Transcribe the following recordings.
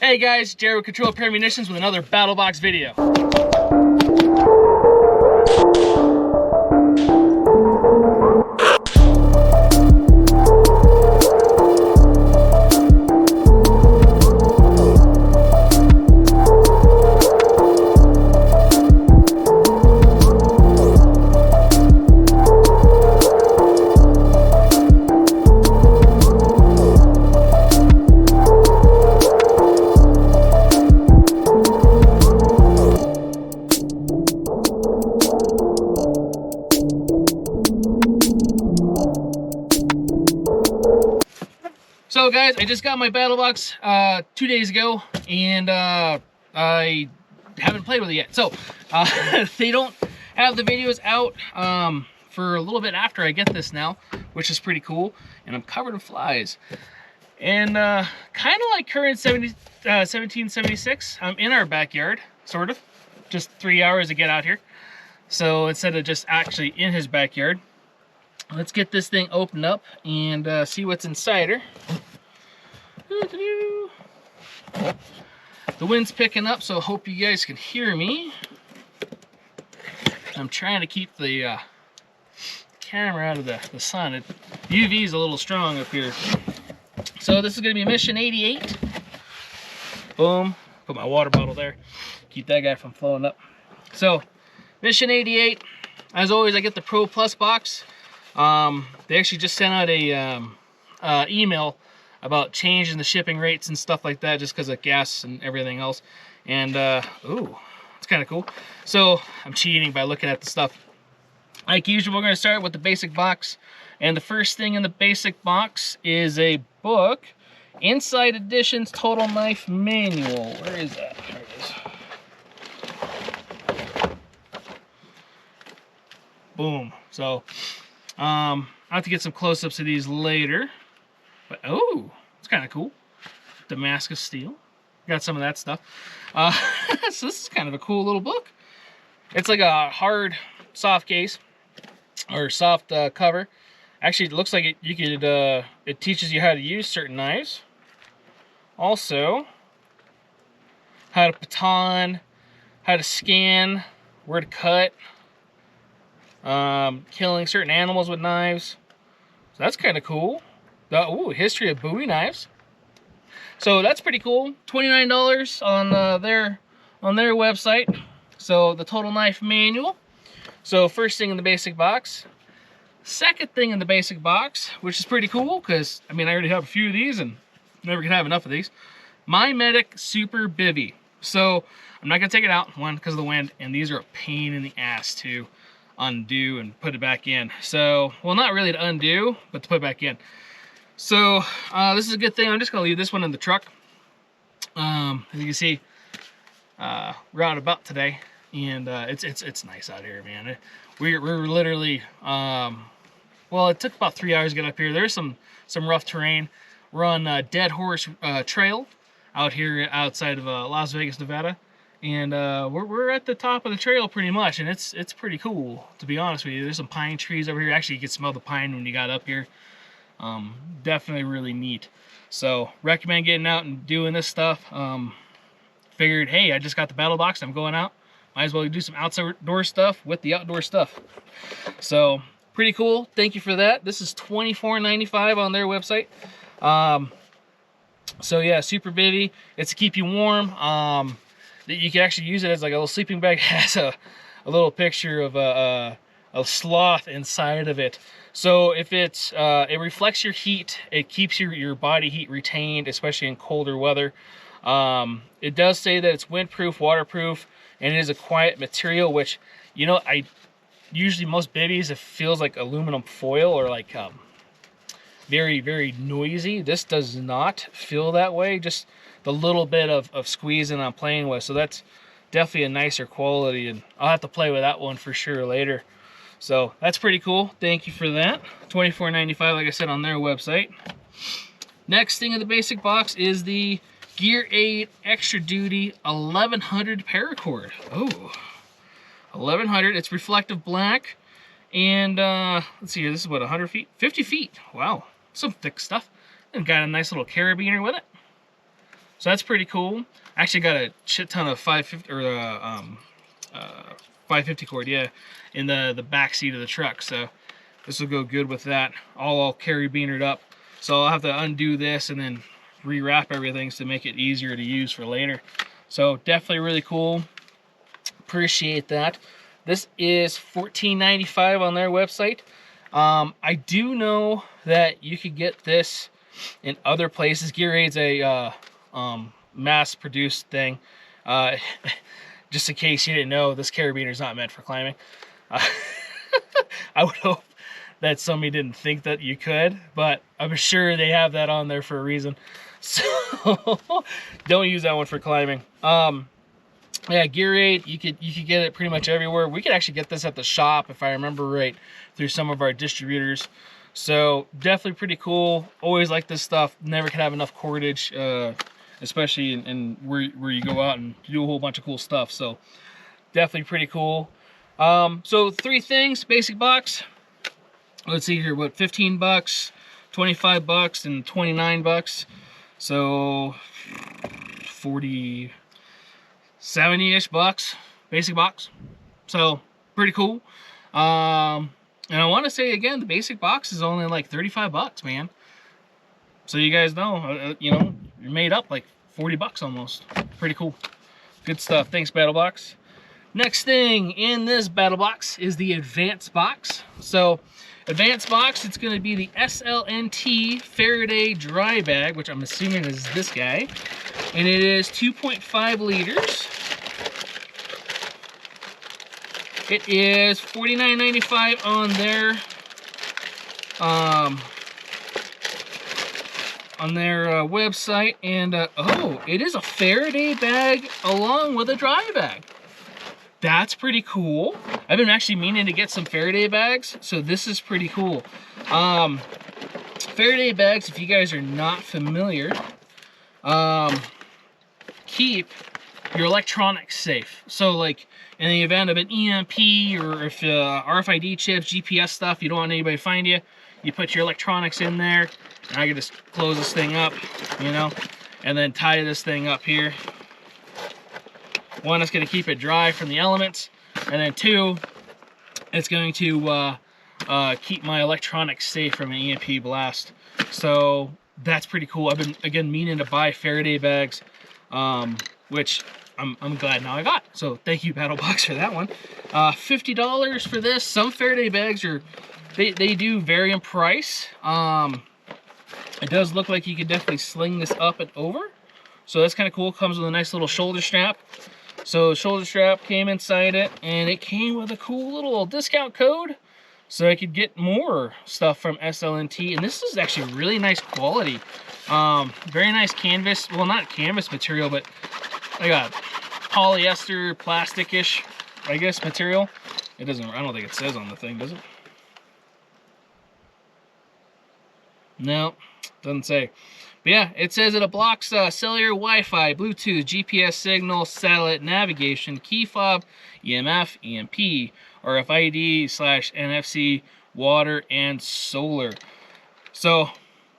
Hey guys, Jared with Munitions with another BattlBox video. So guys, I just got my BattlBox 2 days ago, and I haven't played with it yet. So they don't have the videos out for a little bit after I get this now, which is pretty cool. And I'm covered in flies. And kind of like current 1776, I'm in our backyard, sort of. Just 3 hours to get out here. So instead of just actually in his backyard, let's get this thing opened up and see what's inside her. The wind's picking up, so I hope you guys can hear me. I'm trying to keep the camera out of the sun. UV is a little strong up here. So this is going to be Mission 88. Boom. Put my water bottle there. Keep that guy from flowing up. So Mission 88. As always, I get the Pro Plus box. They actually just sent out a email about changing the shipping rates and stuff like that, just because of gas and everything else. And ooh, it's kind of cool. So I'm cheating by looking at the stuff. Like usual, we're going to start with the basic box. And the first thing in the basic box is a book, Inside Editions Total Knife Manual. Where is that? There it is. Boom. So I'll have to get some close-ups of these later. But oh, it's kind of cool. Damascus steel. Got some of that stuff. So this is kind of a cool little book. It's like a hard, soft case or soft cover. Actually, it looks like you could. It teaches you how to use certain knives. Also, how to baton, how to scan, where to cut, killing certain animals with knives. So that's kind of cool. Ooh, history of Bowie knives. So that's pretty cool. $29 on their website. So the Total Knife Manual. So first thing in the basic box. Second thing in the basic box, which is pretty cool because I mean I already have a few of these and never can have enough of these. My Medic Super Bivy. So I'm not gonna take it out, one because of the wind, and these are a pain in the ass to undo and put it back in. So, well, not really to undo, but to put it back in. So this is a good thing. I'm just gonna leave this one in the truck. As you can see, we're out about today, and it's nice out here, man. We're literally well, it took about 3 hours to get up here. There's some rough terrain. We're on Dead Horse Trail out here outside of Las Vegas, Nevada, and we're at the top of the trail pretty much, and it's pretty cool, to be honest with you. There's some pine trees over here. Actually, you could smell the pine when you got up here. Definitely really neat. So recommend getting out and doing this stuff. Figured, hey, I just got the BattlBox, I'm going out, might as well do some outdoor stuff with the outdoor stuff. So pretty cool. Thank you for that. This is $24.95 on their website. So yeah, Super Bivy. It's to keep you warm. You can actually use it as like a little sleeping bag. It has a little picture of a sloth inside of it. So if it reflects your heat, it keeps your body heat retained, especially in colder weather. It does say that it's windproof, waterproof, and it is a quiet material, which, you know, usually most bivvies, it feels like aluminum foil or like very, very noisy. This does not feel that way, just the little bit of squeezing I'm playing with. So that's definitely a nicer quality, and I'll have to play with that one for sure later. So that's pretty cool. Thank you for that. $24.95, like I said, on their website. Next thing in the basic box is the Gear Aid Extra Duty 1100 Paracord. Oh, 1100. It's reflective black. And let's see here. This is what, 100 feet? 50 feet. Wow. Some thick stuff. And got a nice little carabiner with it. So that's pretty cool. I actually got a shit ton of 550 or 550 cord, yeah, in the back seat of the truck. So this will go good with that. All carry-beanered up. So I'll have to undo this and then rewrap everything to make it easier to use for later. So definitely really cool. Appreciate that. This is $14.95 on their website. I do know that you could get this in other places. GRAYL's a mass-produced thing. Just in case you didn't know, this carabiner is not meant for climbing. I would hope that somebody didn't think that you could, but I'm sure they have that on there for a reason. So don't use that one for climbing. Yeah, GRAYL, you could get it pretty much everywhere. We could actually get this at the shop, if I remember right, through some of our distributors. So definitely pretty cool. Always like this stuff. Never could have enough cordage, especially in where you go out and do a whole bunch of cool stuff. So definitely pretty cool. So 3 things, basic box. Let's see here, what, 15 bucks, 25 bucks, and 29 bucks. So 40, 70-ish bucks, basic box. So pretty cool. And I want to say again, the basic box is only like 35 bucks, man. So you guys know, you know, you're made up like 40 bucks almost. Pretty cool. Good stuff. Thanks, BattlBox. Next thing in this BattlBox is the advanced box. So advanced box, it's going to be the SLNT Faraday dry bag, which I'm assuming is this guy. And it is 2.5 liters. It is $49.95 on their website, and oh, it is a Faraday bag along with a dry bag. That's pretty cool. I've been actually meaning to get some Faraday bags, so this is pretty cool. Faraday bags, if you guys are not familiar, keep your electronics safe. So like in the event of an EMP or if RFID chips, GPS stuff, you don't want anybody to find you, you put your electronics in there, and I can just close this thing up, you know, and then tie this thing up here. One, it's going to keep it dry from the elements, and then 2, it's going to keep my electronics safe from an EMP blast. So that's pretty cool. I've been, again, meaning to buy Faraday bags, which I'm glad now I got. So thank you, BattlBox, for that one. $50 for this. Some Faraday bags are, they do vary in price. It does look like you could definitely sling this up and over. So that's kind of cool. Comes with a nice little shoulder strap. So the shoulder strap came inside it, and it came with a cool little discount code, so I could get more stuff from SLNT. And this is actually really nice quality. Very nice canvas. Well, not canvas material, but I got polyester, plastic-ish, I guess, material. It doesn't, I don't think it says on the thing, does it? No, doesn't say. But yeah, it says it blocks cellular, Wi-Fi, Bluetooth, GPS signal, satellite navigation, key fob, EMF, EMP, RFID/NFC, water, and solar. So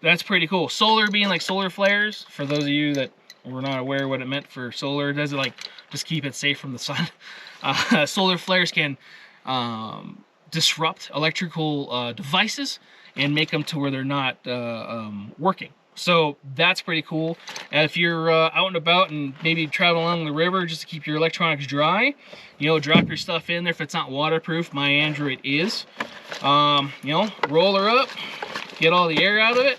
that's pretty cool. Solar being like solar flares. For those of you that were not aware what it meant for solar, it doesn't like just keep it safe from the sun. Solar flares can disrupt electrical devices and make them to where they're not working. So that's pretty cool. And if you're out and about and maybe travel along the river just to keep your electronics dry, you know, drop your stuff in there. If it's not waterproof, my Android is. You know, roll her up, get all the air out of it.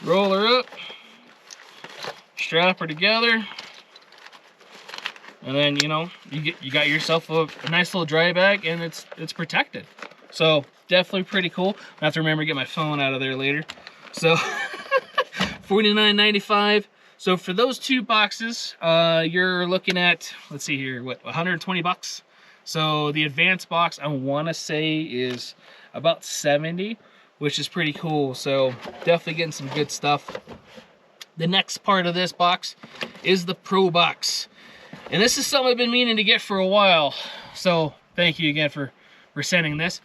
Roll her up, strap her together, and then, you know, you got yourself a nice little dry bag, and it's protected. So definitely pretty cool. I have to remember to get my phone out of there later. So $49.95. So for those 2 boxes, you're looking at, let's see here, what, 120 bucks. So the advanced box, I want to say, is about 70, which is pretty cool. So definitely getting some good stuff. The next part of this box is the Pro Box. And this is something I've been meaning to get for a while. So thank you again for sending this.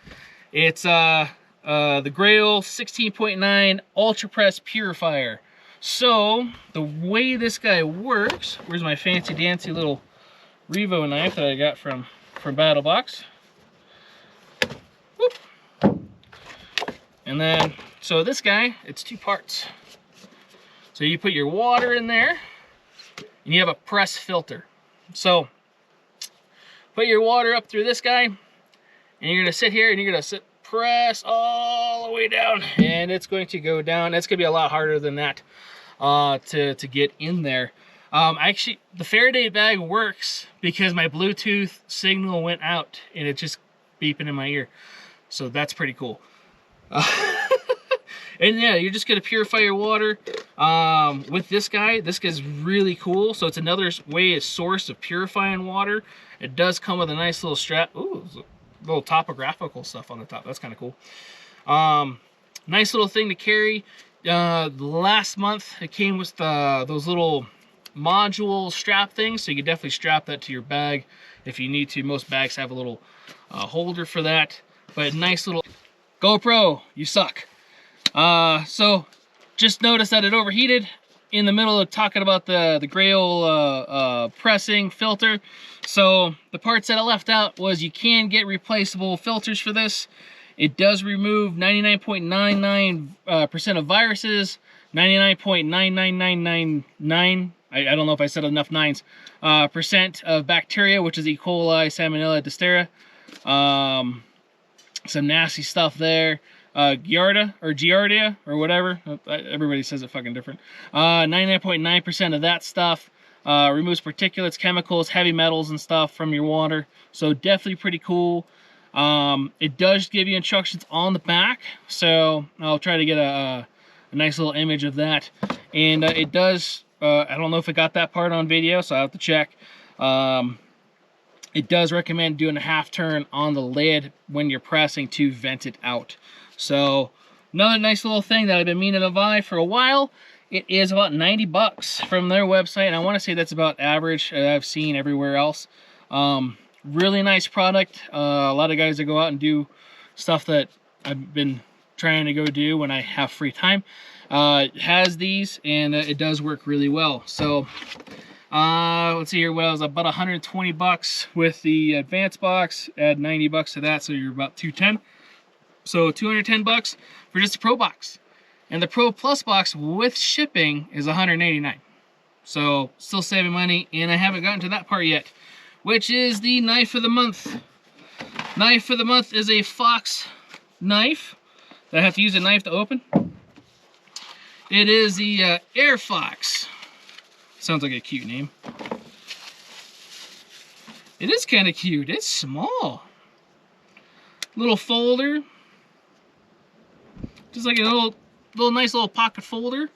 It's the GRAYL 16.9 ULTRAPRESS Purifier. So the way this guy works, where's my fancy dancy little Revo knife that I got from BattlBox. Whoop. And then, so this guy, it's 2 parts. So you put your water in there, and you have a press filter. So put your water up through this guy, and you're gonna sit here and you're gonna press all the way down, and it's going to go down. It's gonna be a lot harder than that to get in there. Actually, the Faraday bag works because my Bluetooth signal went out and it's just beeping in my ear. So that's pretty cool. And yeah, you're just gonna purify your water with this guy. This guy's really cool. So it's another way, a source of purifying water. It does come with a nice little strap. Ooh, little topographical stuff on the top. That's kind of cool. Nice little thing to carry. Last month it came with those little module strap things, so you can definitely strap that to your bag if you need to. Most bags have a little holder for that, but nice little GoPro, you suck. So just noticed that it overheated in the middle of talking about the GRAYL pressing filter. So the parts that I left out was you can get replaceable filters for this. It does remove 99.99% of viruses, 99.99999, I don't know if I said enough nines, percent of bacteria, which is E. coli, Salmonella, Diphtera. Some nasty stuff there. Giardia or whatever. Everybody says it fucking different. 99.9% of that stuff. Removes particulates, chemicals, heavy metals and stuff from your water. So definitely pretty cool. It does give you instructions on the back, so I'll try to get a nice little image of that. And it does, I don't know if it got that part on video, so I have to check. It does recommend doing a half turn on the lid when you're pressing to vent it out. So another nice little thing that I've been meaning to buy for a while. It is about 90 bucks from their website, and I want to say that's about average I've seen everywhere else. Really nice product. A lot of guys that go out and do stuff that I've been trying to go do when I have free time. It has these, and it does work really well. So let's see here, what was about 120 bucks with the advanced box. Add 90 bucks to that, so you're about 210. So 210 bucks for just a Pro box. And the Pro Plus box with shipping is 189. So still saving money, and I haven't gotten to that part yet, which is the knife of the month. Knife of the month is a Fox knife that I have to use a knife to open. It is the Air Fox. Sounds like a cute name. It is kind of cute. It's small. Little folder. Just like a little nice little pocket folder.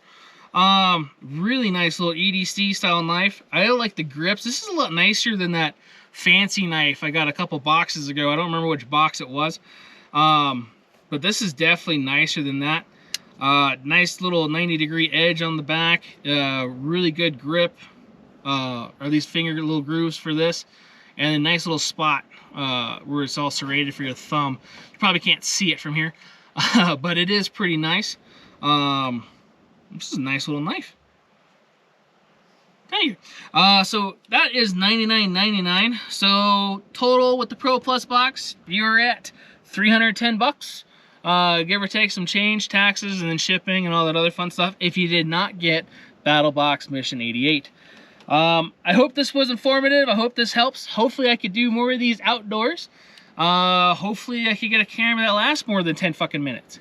Really nice little EDC style knife. I like the grips. This is a lot nicer than that fancy knife I got a couple boxes ago. I don't remember which box it was. But this is definitely nicer than that. Nice little 90-degree edge on the back. Really good grip. Or these finger little grooves for this. And a nice little spot where it's all serrated for your thumb. You probably can't see it from here. But it is pretty nice. This is a nice little knife. Thank you. So that is $99.99. So total with the Pro Plus box, you're at 310 bucks. Give or take some change, taxes, and then shipping and all that other fun stuff if you did not get BattlBox Mission 88. I hope this was informative. I hope this helps. Hopefully I could do more of these outdoors. Hopefully I could get a camera that lasts more than 10 fucking minutes.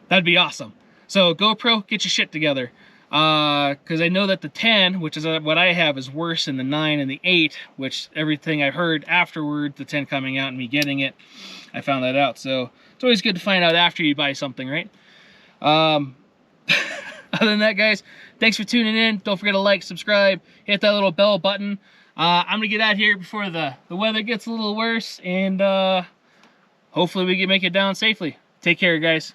That'd be awesome. So GoPro, get your shit together. Because I know that the 10, which is what I have, is worse than the 9 and the 8, which everything I've heard afterward, the 10 coming out and me getting it, I found that out. So it's always good to find out after you buy something, right? Other than that, guys, thanks for tuning in. Don't forget to like, subscribe, hit that little bell button. I'm gonna get out here before the weather gets a little worse, and hopefully we can make it down safely. Take care, guys.